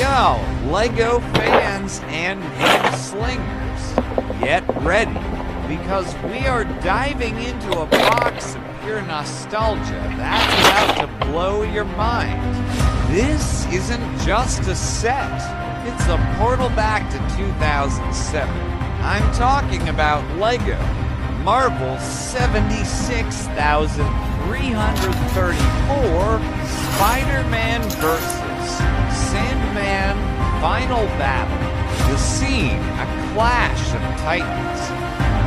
Yo, Lego fans and game slingers, get ready, because we are diving into a box of pure nostalgia that's about to blow your mind. This isn't just a set, it's a portal back to 2007. I'm talking about Lego Marvel 76,334 Spider-Man vs. Sandman Final Battle. The scene, a clash of titans.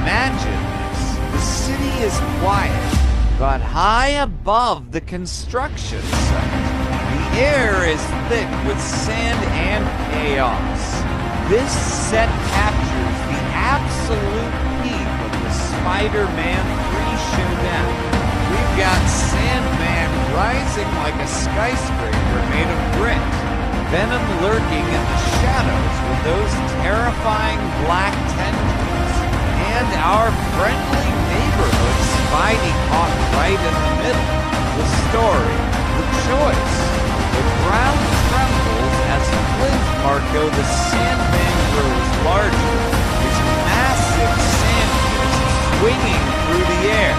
Imagine this. The city is quiet, but high above the construction site, the air is thick with sand and chaos. This set captures the absolute peak of the Spider-Man 3 showdown. We've got Sandman rising like a skyscraper made of brick, Venom lurking in the shadows with those terrifying black tendrils, and our friendly neighborhood Spidey caught right in the middle. The story, the choice, the ground trembles as Clint Marco the Sandman grows larger, his massive sand fist swinging through the air.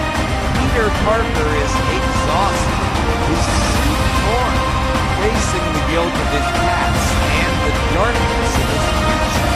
Peter Parker is exhausted, his suit torn, facing the guilt of his past and the darkness of his future.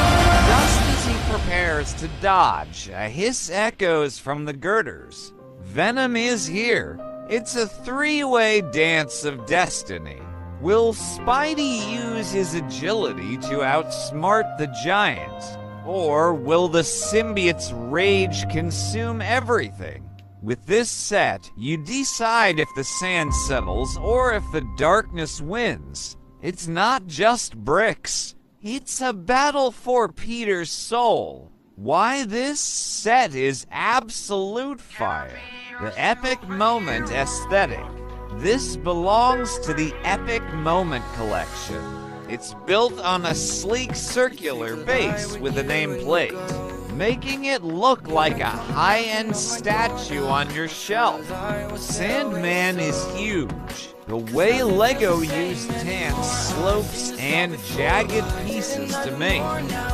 Just as he prepares to dodge a hiss echoes from the girders, Venom is here. It's a three-way dance of destiny. Will Spidey use his agility to outsmart the giant? Or will the symbiote's rage consume everything? With this set, you decide if the sand settles or if the darkness wins. It's not just bricks. It's a battle for Peter's soul. Why this set is absolute fire. The epic moment aesthetic. This belongs to the Epic Moment collection. It's built on a sleek circular base with a nameplate, making it look like a high-end statue on your shelf. Sandman is huge. The way Lego used tan slopes and jagged pieces to make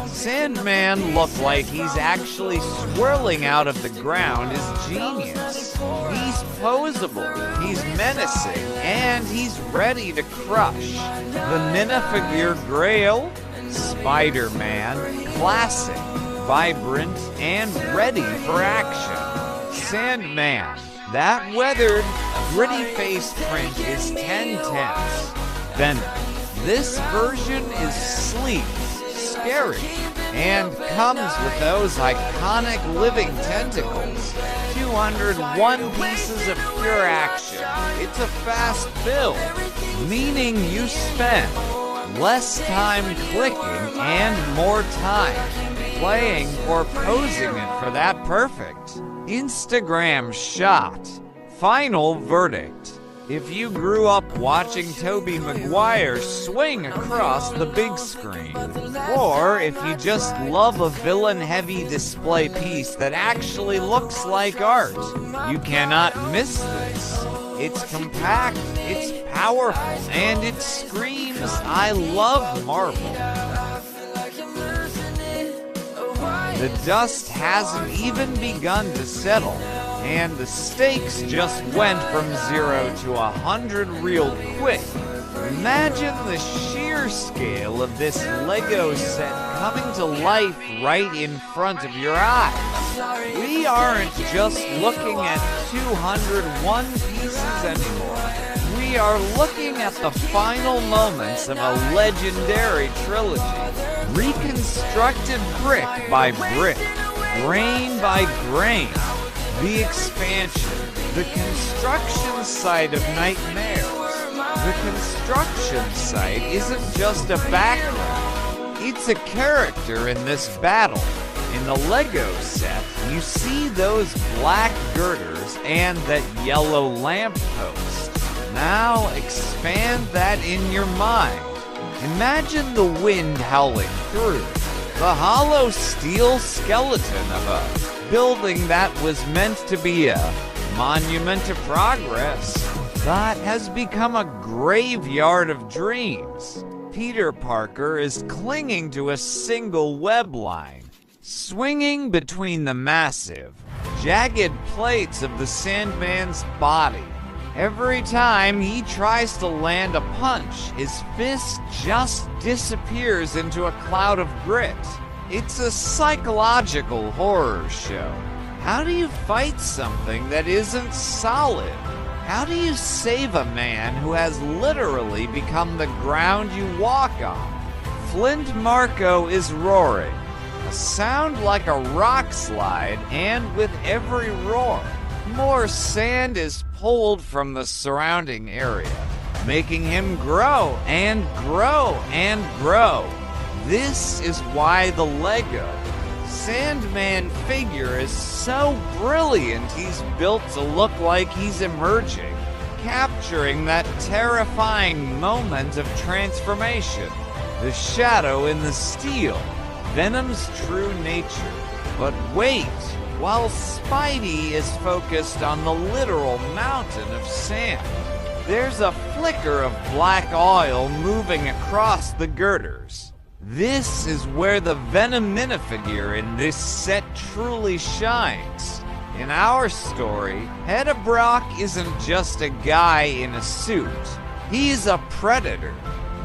Sandman look like he's actually swirling out of the ground is genius. He's posable, he's menacing, and he's ready to crush. The minifigure Grail, Spider-Man, classic, vibrant, and ready for action. Sandman, that weathered, gritty-faced print is 10/10. Venom, this version is sleek, scary, and comes with those iconic living tentacles. 201 pieces of pure action. It's a fast build, meaning you spend less time clicking and more time playing or posing it for that perfect Instagram shot. Final verdict. If you grew up watching Tobey Maguire swing across the big screen, or if you just love a villain-heavy display piece that actually looks like art, you cannot miss this. It's compact, it's powerful, and it screams, I love Marvel. The dust hasn't even begun to settle, and the stakes just went from 0 to 100 real quick. Imagine the sheer scale of this Lego set coming to life right in front of your eyes. We aren't just looking at 201 pieces anymore. We are looking at the final moments of a legendary trilogy, reconstructed brick by brick, grain by grain. The expansion, the construction site of nightmares. The construction site isn't just a background, it's a character in this battle. In the Lego set, you see those black girders and that yellow lamppost. Now expand that in your mind. Imagine the wind howling through, the hollow steel skeleton of a building that was meant to be a monument to progress, that has become a graveyard of dreams. Peter Parker is clinging to a single web line, swinging between the massive, jagged plates of the Sandman's body. Every time he tries to land a punch, his fist just disappears into a cloud of grit. It's a psychological horror show. How do you fight something that isn't solid? How do you save a man who has literally become the ground you walk on? Flint Marko is roaring, a sound like a rock slide, and with every roar, more sand is pulled from the surrounding area, making him grow and grow and grow. This is why the Lego Sandman figure is so brilliant. He's built to look like he's emerging, capturing that terrifying moment of transformation, the shadow in the steel, Venom's true nature. But wait, while Spidey is focused on the literal mountain of sand, there's a flicker of black oil moving across the girders. This is where the Venom minifigure in this set truly shines. In our story, Hedda Brock isn't just a guy in a suit. He's a predator.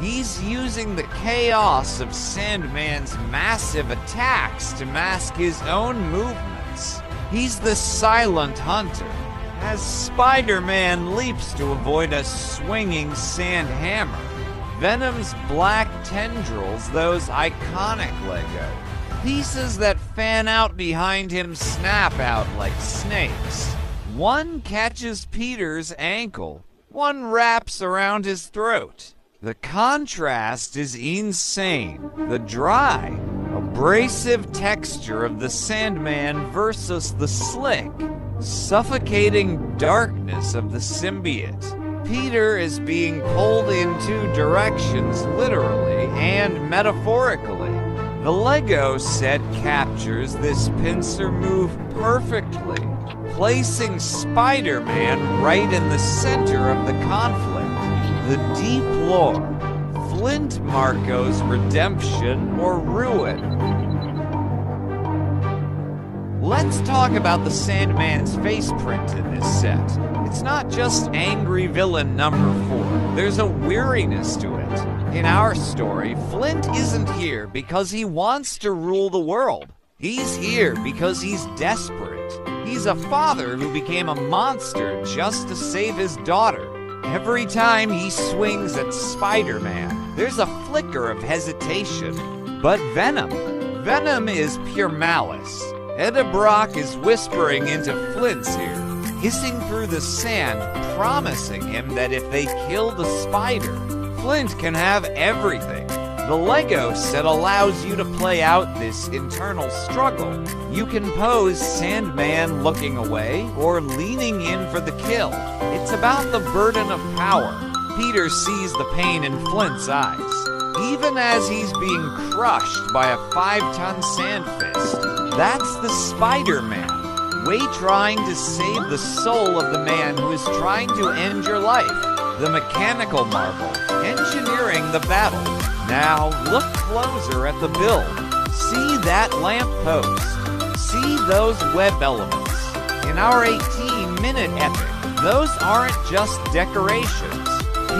He's using the chaos of Sandman's massive attacks to mask his own movements. He's the silent hunter. As Spider-Man leaps to avoid a swinging sand hammer, Venom's black tendrils, those iconic Lego pieces that fan out behind him, snap out like snakes. One catches Peter's ankle, one wraps around his throat. The contrast is insane. The dry, abrasive texture of the Sandman versus the slick, suffocating darkness of the symbiote. Peter is being pulled in two directions, literally and metaphorically. The Lego set captures this pincer move perfectly, placing Spider-Man right in the center of the conflict. The deep lore, Flint Marko's redemption or ruin. Let's talk about the Sandman's face print in this set. It's not just angry villain number 4. There's a weariness to it. In our story, Flint isn't here because he wants to rule the world. He's here because he's desperate. He's a father who became a monster just to save his daughter. Every time he swings at Spider-Man, there's a flicker of hesitation. But Venom is pure malice. Hedda Brock is whispering into Flint's ear, hissing through the sand, promising him that if they kill the spider, Flint can have everything. The Lego set allows you to play out this internal struggle. You can pose Sandman looking away or leaning in for the kill. It's about the burden of power. Peter sees the pain in Flint's eyes, even as he's being crushed by a 5-ton sand fist. That's the Spider-Man, way trying to save the soul of the man who is trying to end your life. The mechanical marvel, engineering the battle. Now look closer at the build. See that lamppost. See those web elements. In our 18-minute epic, those aren't just decorations.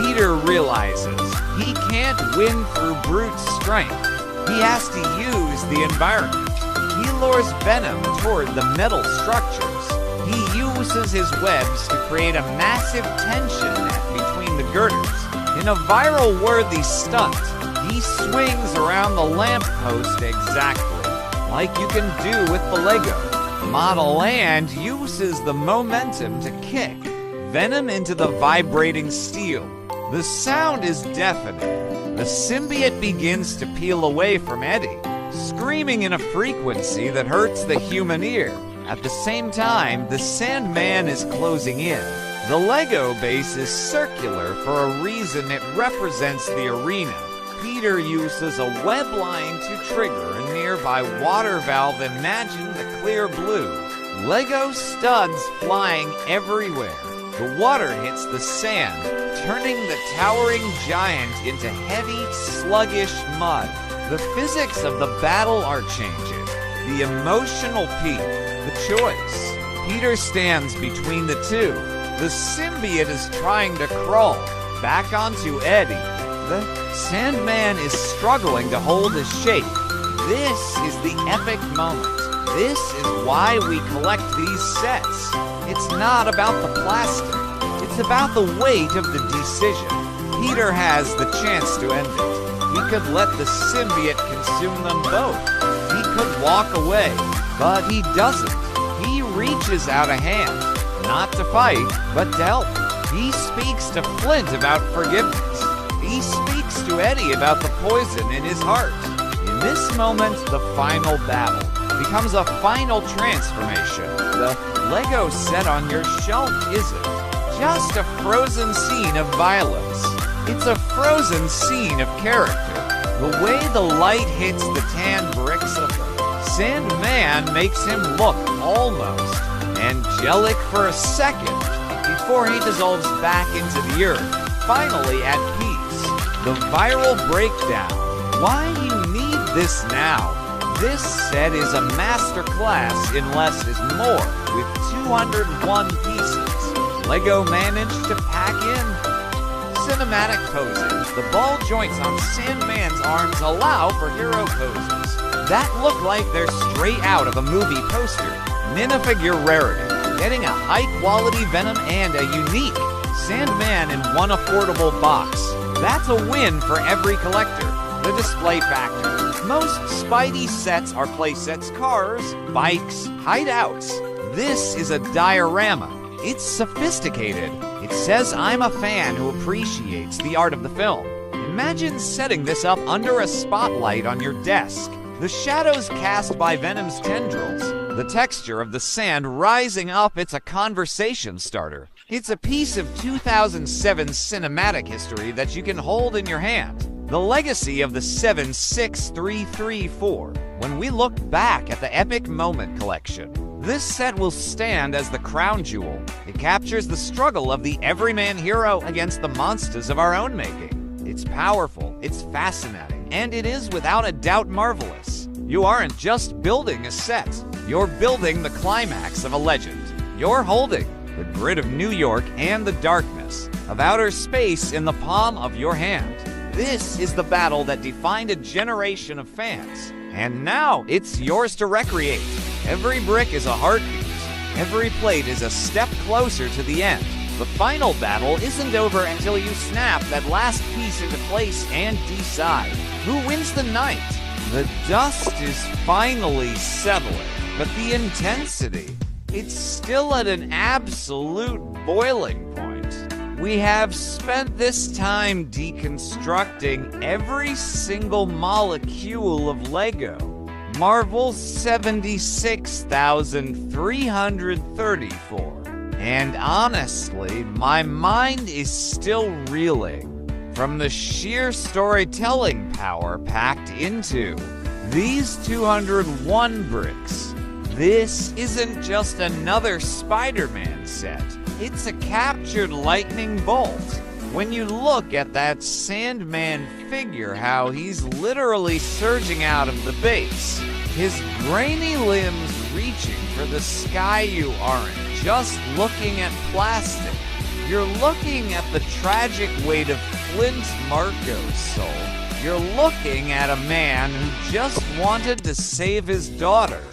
Peter realizes he can't win through brute strength. He has to use the environment. He lures Venom toward the metal structures. He uses his webs to create a massive tension net between the girders. In a viral-worthy stunt, he swings around the lamppost exactly like you can do with the Lego model and uses the momentum to kick Venom into the vibrating steel. The sound is deafening. The symbiote begins to peel away from Eddie, screaming in a frequency that hurts the human ear. At the same time, the Sandman is closing in. The Lego base is circular for a reason. It represents the arena. Peter uses a web line to trigger a nearby water valve. Imagine the clear blue. Lego studs flying everywhere. The water hits the sand, turning the towering giant into heavy, sluggish mud. The physics of the battle are changing. The emotional peak, the choice. Peter stands between the two. The symbiote is trying to crawl back onto Eddie. The Sandman is struggling to hold his shape. This is the epic moment. This is why we collect these sets. It's not about the plastic. It's about the weight of the decision. Peter has the chance to end it. He could let the symbiote consume them both. He could walk away, but he doesn't. He reaches out a hand, not to fight, but to help. He speaks to Flint about forgiveness. He speaks to Eddie about the poison in his heart. In this moment, the final battle becomes a final transformation. The Lego set on your shelf isn't just a frozen scene of violence. It's a frozen scene of character. The way the light hits the tan bricks of the Sandman makes him look almost angelic for a second before he dissolves back into the earth, finally at peace. The viral breakdown. Why you need this now? This set is a masterclass in less is more, with 201 pieces. Lego managed to pack in cinematic posing. The ball joints on Sandman's arms allow for hero poses that look like they're straight out of a movie poster. Minifigure rarity, getting a high-quality Venom and a unique Sandman in one affordable box. That's a win for every collector. The display factor. Most Spidey sets are playsets, cars, bikes, hideouts. This is a diorama. It's sophisticated. It says I'm a fan who appreciates the art of the film. Imagine setting this up under a spotlight on your desk. The shadows cast by Venom's tendrils. The texture of the sand rising up, it's a conversation starter. It's a piece of 2007 cinematic history that you can hold in your hand. The legacy of the 76334. When we look back at the Epic Moment collection, this set will stand as the crown jewel. It captures the struggle of the everyman hero against the monsters of our own making. It's powerful, it's fascinating, and it is without a doubt marvelous. You aren't just building a set, you're building the climax of a legend. You're holding the grid of New York and the darkness of outer space in the palm of your hand. This is the battle that defined a generation of fans, and now it's yours to recreate. Every brick is a heartbeat. Every plate is a step closer to the end. The final battle isn't over until you snap that last piece into place and decide who wins the night. The dust is finally settling, but the intensity, it's still at an absolute boiling point. We have spent this time deconstructing every single molecule of Lego. Marvel's 76,334. And honestly, my mind is still reeling from the sheer storytelling power packed into these 201 bricks. This isn't just another Spider-Man set. It's a captured lightning bolt. When you look at that Sandman figure, how he's literally surging out of the base, his grainy limbs reaching for the sky, you aren't just looking at plastic. You're looking at the tragic weight of Flint Marco's soul. You're looking at a man who just wanted to save his daughter,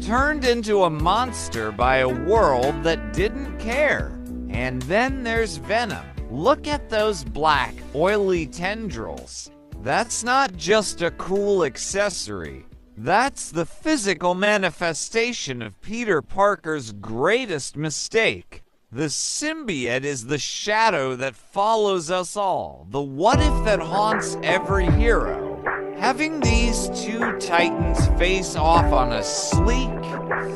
turned into a monster by a world that didn't care. And then there's Venom. Look at those black, oily tendrils. That's not just a cool accessory. That's the physical manifestation of Peter Parker's greatest mistake. The symbiote is the shadow that follows us all, the what if that haunts every hero. Having these two titans face off on a sleek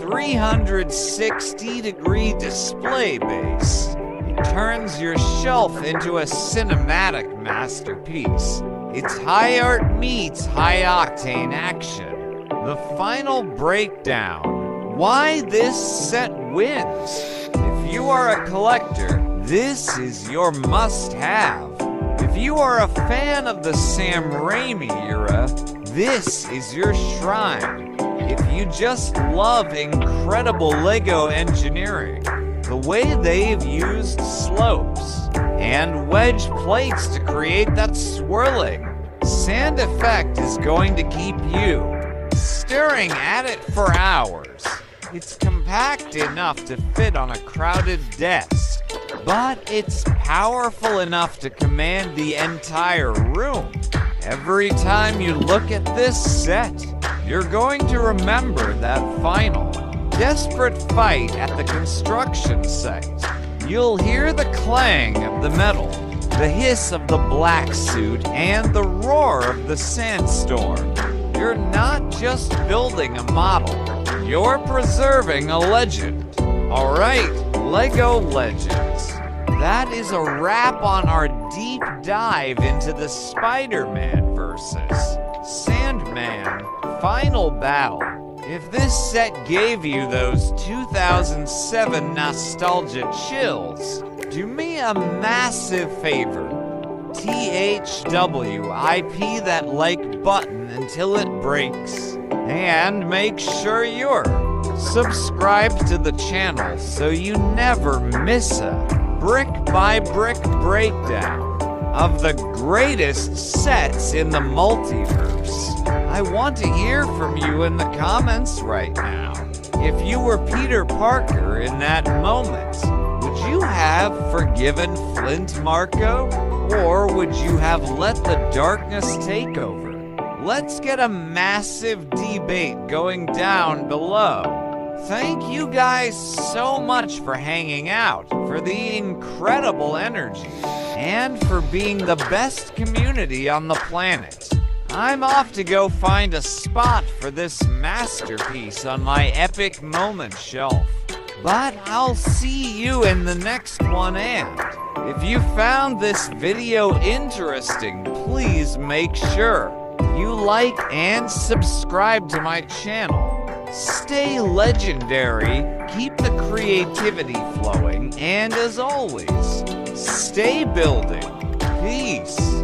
360-degree display base, it turns your shelf into a cinematic masterpiece. It's high art meets high-octane action. The final breakdown. Why this set wins. If you are a collector, this is your must-have. If you are a fan of the Sam Raimi era, this is your shrine. If you just love incredible LEGO engineering, the way they've used slopes and wedge plates to create that swirling sand effect is going to keep you staring at it for hours. It's compact enough to fit on a crowded desk, but it's powerful enough to command the entire room. Every time you look at this set, you're going to remember that final, desperate fight at the construction site. You'll hear the clang of the metal, the hiss of the black suit, and the roar of the sandstorm. You're not just building a model, you're preserving a legend. Alright, LEGO Legends. That is a wrap on our deep dive into the Spider-Man versus Sandman Final Battle. If this set gave you those 2007 nostalgia chills, do me a massive favor. THWIP that like button until it breaks. And make sure you're subscribed to the channel so you never miss a brick-by-brick breakdown of the greatest sets in the multiverse. I want to hear from you in the comments right now. If you were Peter Parker in that moment, would you have forgiven Flint Marko? Or would you have let the darkness take over? Let's get a massive debate going down below. Thank you guys so much for hanging out, for the incredible energy, and for being the best community on the planet. I'm off to go find a spot for this masterpiece on my epic moment shelf. But I'll see you in the next one, and if you found this video interesting, please make sure you like and subscribe to my channel. Stay legendary, keep the creativity flowing, and as always, stay building. Peace.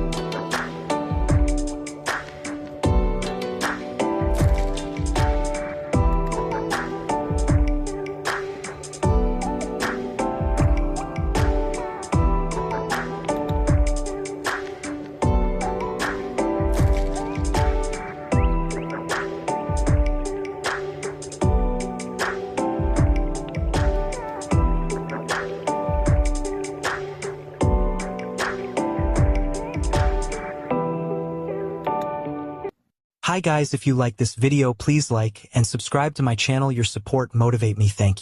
Hi guys, if you like this video, please like and subscribe to my channel. Your support motivate me. Thank you.